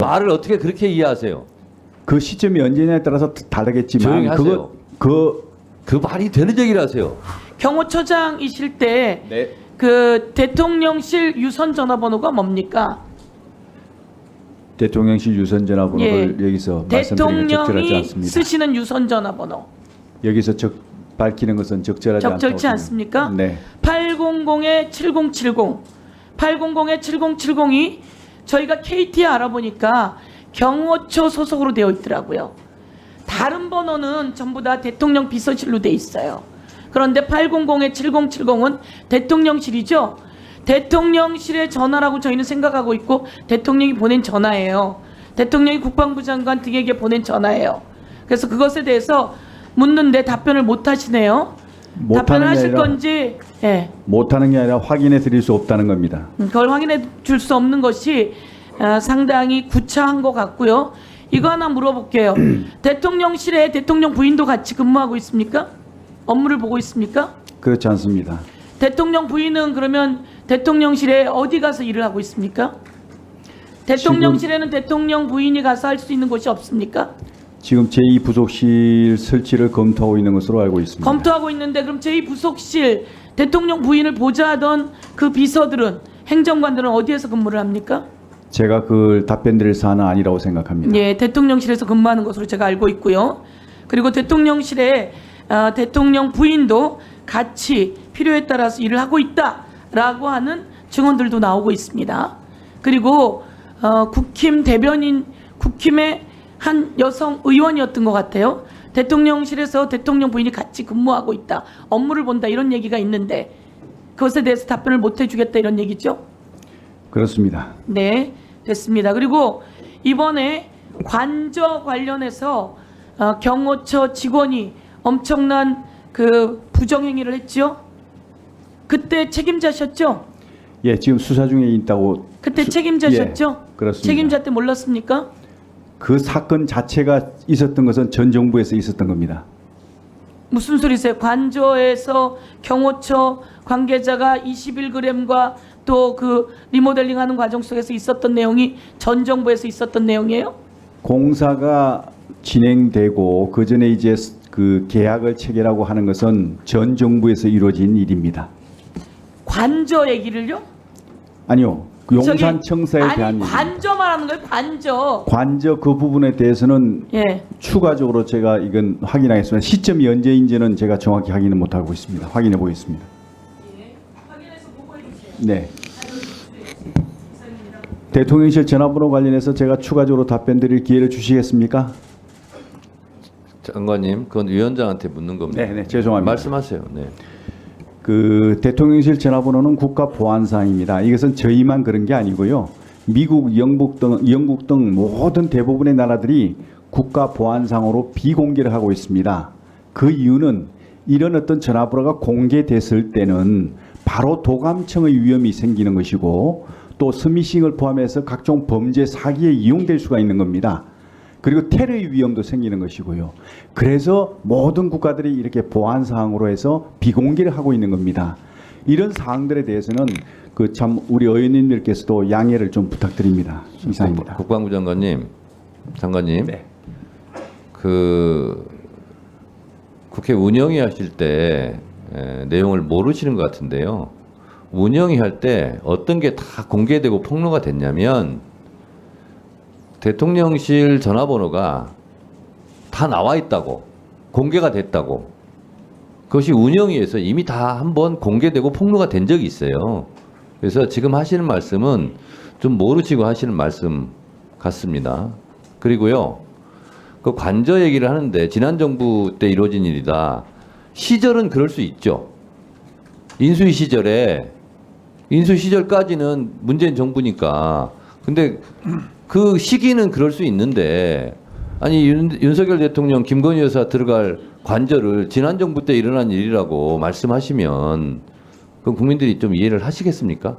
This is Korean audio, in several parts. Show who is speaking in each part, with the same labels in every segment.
Speaker 1: 말을 어떻게 그렇게 이해하세요?
Speaker 2: 그 시점이 언제냐에 따라서 다르겠지만
Speaker 1: 조용히 하세요.
Speaker 2: 그
Speaker 1: 말이 되는 얘기를 하세요.
Speaker 3: 경호처장이실 때
Speaker 1: 네.
Speaker 3: 그 대통령실 유선 전화번호가 뭡니까?
Speaker 2: 대통령실 유선 전화번호를 여기서 말씀드리는 게 적절하지
Speaker 3: 대통령이
Speaker 2: 않습니다.
Speaker 3: 쓰시는 유선 전화번호
Speaker 2: 여기서 밝히는 것은 적절하지
Speaker 3: 적절치
Speaker 2: 않다고
Speaker 3: 않습니까?
Speaker 2: 네.
Speaker 3: 800-7070 800-7070이 저희가 KT에 알아보니까 경호처 소속으로 되어 있더라고요. 다른 번호는 전부 다 대통령 비서실로 돼 있어요. 그런데 800-7070은 대통령실이죠. 대통령실의 전화라고 저희는 생각하고 있고 대통령이 보낸 전화예요. 대통령이 국방부 장관 등에게 보낸 전화예요. 그래서 그것에 대해서 묻는데 답변을 못 하시네요. 답변을 하실 건지
Speaker 2: 못하는 게 아니라 확인해 드릴 수 없다는 겁니다.
Speaker 3: 그걸 확인해 줄 수 없는 것이 상당히 구차한 것 같고요. 이거 하나 물어볼게요. 대통령실에 대통령 부인도 같이 근무하고 있습니까? 업무를 보고 있습니까?
Speaker 2: 그렇지 않습니다.
Speaker 3: 대통령 부인은 그러면 대통령실에 어디 가서 일을 하고 있습니까? 대통령실에는 대통령 부인이 가서 할 수 있는 곳이 없습니까?
Speaker 2: 지금 제2부속실 설치를 검토하고 있는 것으로 알고 있습니다.
Speaker 3: 검토하고 있는데 그럼 제2부속실 대통령 부인을 보좌하던 그 비서들은 행정관들은 어디에서 근무를 합니까?
Speaker 2: 제가 그걸 답변드릴 사안은 아니라고 생각합니다.
Speaker 3: 예, 대통령실에서 근무하는 것으로 제가 알고 있고요. 그리고 대통령실에 대통령 부인도 같이 필요에 따라서 일을 하고 있다라고 하는 증언들도 나오고 있습니다. 그리고 국힘 대변인, 국힘의 한 여성 의원이었던 것 같아요. 대통령실에서 대통령 부인이 같이 근무하고 있다, 업무를 본다 이런 얘기가 있는데 그것에 대해서 답변을 못 해주겠다 이런 얘기죠?
Speaker 2: 그렇습니다.
Speaker 3: 네, 됐습니다. 그리고 이번에 관저 관련해서 경호처 직원이 엄청난 그 부정행위를 했죠? 그때 책임자셨죠?
Speaker 2: 예, 지금 수사 중에 있다고.
Speaker 3: 그때 책임자셨죠?
Speaker 2: 예, 그렇습니다.
Speaker 3: 책임자 때 몰랐습니까?
Speaker 2: 그 사건 자체가 있었던 것은 전 정부에서 있었던 겁니다.
Speaker 3: 무슨 소리세요? 관저에서 경호처 관계자가 21g과 또 그 리모델링하는 과정 속에서 있었던 내용이 전 정부에서 있었던 내용이에요?
Speaker 2: 공사가 진행되고 그 전에 이제 그 계약을 체결하고 하는 것은 전 정부에서 이루어진 일입니다.
Speaker 3: 관저 얘기를요?
Speaker 2: 아니요, 그 용산청사에
Speaker 3: 아니,
Speaker 2: 대한
Speaker 3: 관저 말하는 거예요. 관저.
Speaker 2: 관저 그 부분에 대해서는
Speaker 3: 예.
Speaker 2: 추가적으로 제가 이건 확인하겠습니다. 시점이 언제인지는 제가 정확히 확인을 못 하고 있습니다. 확인해 보겠습니다.
Speaker 3: 확인해서 보고해 주세요.
Speaker 2: 네. 대통령실 전화번호 관련해서 제가 추가적으로 답변드릴 기회를 주시겠습니까?
Speaker 1: 장관님, 그건 위원장한테 묻는 겁니다.
Speaker 2: 네, 죄송합니다.
Speaker 1: 말씀하세요. 네.
Speaker 2: 그 대통령실 전화번호는 국가 보안사항입니다. 이것은 저희만 그런 게 아니고요. 미국, 영국 등 모든 대부분의 나라들이 국가 보안상으로 비공개를 하고 있습니다. 그 이유는 이런 어떤 전화번호가 공개됐을 때는 바로 도감청의 위험이 생기는 것이고 또 스미싱을 포함해서 각종 범죄 사기에 이용될 수가 있는 겁니다. 그리고 테러의 위험도 생기는 것이고요. 그래서 모든 국가들이 이렇게 보안 사항으로 해서 비공개를 하고 있는 겁니다. 이런 사항들에 대해서는 그 참 우리 의원님들께서도 양해를 좀 부탁드립니다. 이상입니다.
Speaker 1: 국방부 장관님,
Speaker 2: 네.
Speaker 1: 그 국회 운영위 하실 때 내용을 모르시는 것 같은데요. 운영위 할 때 어떤 게 다 공개되고 폭로가 됐냐면 대통령실 전화번호가 다 나와 있다고, 공개가 됐다고. 그것이 운영위에서 이미 다 한번 공개되고 폭로가 된 적이 있어요. 그래서 지금 하시는 말씀은 좀 모르시고 하시는 말씀 같습니다. 그리고요, 그 관저 얘기를 하는데 지난 정부 때 이루어진 일이다. 시절은 그럴 수 있죠. 인수위 시절까지는 문재인 정부니까. 근데 그 시기는 그럴 수 있는데, 아니 윤석열 대통령 김건희 여사 들어갈 관저를 지난 정부 때 일어난 일이라고 말씀하시면 그럼 국민들이 좀 이해를 하시겠습니까?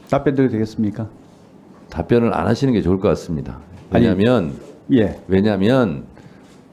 Speaker 2: 답변드려도 되겠습니까?
Speaker 1: 답변을 안 하시는 게 좋을 것 같습니다. 왜냐하면 왜냐하면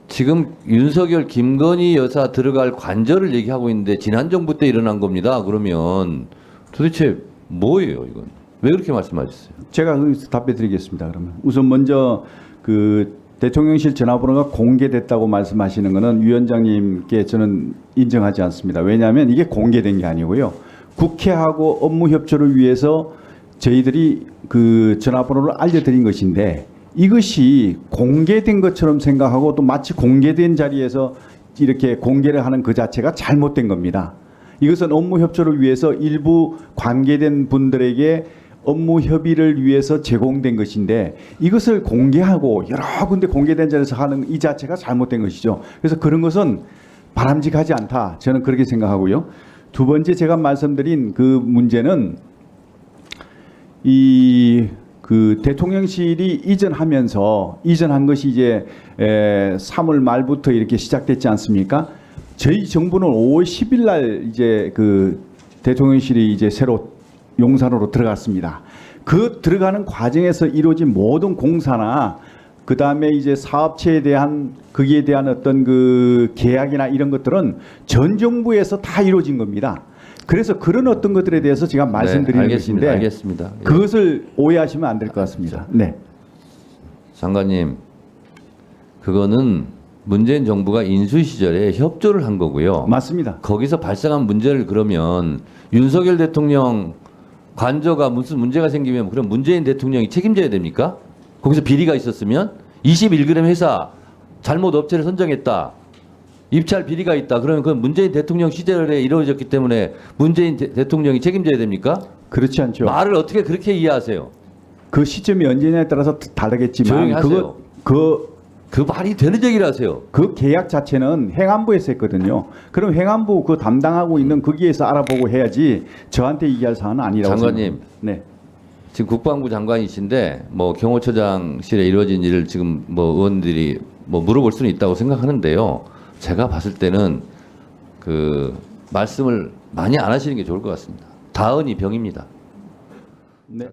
Speaker 1: 지금 윤석열 김건희 여사 들어갈 관저를 얘기하고 있는데 지난 정부 때 일어난 겁니다. 그러면 도대체 뭐예요 이건? 왜 그렇게 말씀하셨어요?
Speaker 2: 제가 거기서 답변드리겠습니다. 그러면 우선 먼저 그 대통령실 전화번호가 공개됐다고 말씀하시는 것은 위원장님께 저는 인정하지 않습니다. 왜냐하면 이게 공개된 게 아니고요. 국회하고 업무 협조를 위해서 저희들이 그 전화번호를 알려드린 것인데 이것이 공개된 것처럼 생각하고 또 마치 공개된 자리에서 이렇게 공개를 하는 그 자체가 잘못된 겁니다. 이것은 업무 협조를 위해서 일부 관계된 분들에게 업무 협의를 위해서 제공된 것인데 이것을 공개하고 여러 군데 공개된 자리에서 하는 이 자체가 잘못된 것이죠. 그래서 그런 것은 바람직하지 않다. 저는 그렇게 생각하고요. 두 번째 제가 말씀드린 그 문제는 이 그 대통령실이 이전한 것이 이제 3월 말부터 이렇게 시작됐지 않습니까? 저희 정부는 5월 10일 날 이제 그 대통령실이 이제 새로 용산으로 들어갔습니다. 그 들어가는 과정에서 이루어진 모든 공사나 그 다음에 이제 사업체에 대한 거기에 대한 어떤 그 계약이나 이런 것들은 전 정부에서 다 이루어진 겁니다. 그래서 그런 어떤 것들에 대해서 제가 말씀드리는 것인데
Speaker 1: 알겠습니다. 예.
Speaker 2: 그것을 오해하시면 안 될 것 같습니다. 네.
Speaker 1: 장관님, 그거는 문재인 정부가 인수 시절에 협조를 한 거고요.
Speaker 2: 맞습니다.
Speaker 1: 거기서 발생한 문제를 그러면 윤석열 대통령 관저가 무슨 문제가 생기면 그럼 문재인 대통령이 책임져야 됩니까? 거기서 비리가 있었으면 21g 회사 잘못 업체를 선정했다. 입찰 비리가 있다. 그러면 그건 문재인 대통령 시절에 이루어졌기 때문에 문재인 대통령이 책임져야 됩니까?
Speaker 2: 그렇지 않죠.
Speaker 1: 말을 어떻게 그렇게 이해하세요?
Speaker 2: 그 시점이 언제냐에 따라서
Speaker 1: 조용히
Speaker 2: 다르겠지만
Speaker 1: 하세요. 그 말이 되는 얘기를 하세요.
Speaker 2: 그 계약 자체는 행안부에서 했거든요. 그럼 행안부 그 담당하고 있는 거기에서 알아보고 해야지 저한테 얘기할 사안은 아니라고
Speaker 1: 장관님.
Speaker 2: 생각합니다. 네.
Speaker 1: 지금 국방부 장관이신데 뭐 경호처장실에 이루어진 일을 지금 뭐 의원들이 뭐 물어볼 수는 있다고 생각하는데요. 제가 봤을 때는 그 말씀을 많이 안 하시는 게 좋을 것 같습니다. 다은이 병입니다.
Speaker 2: 네.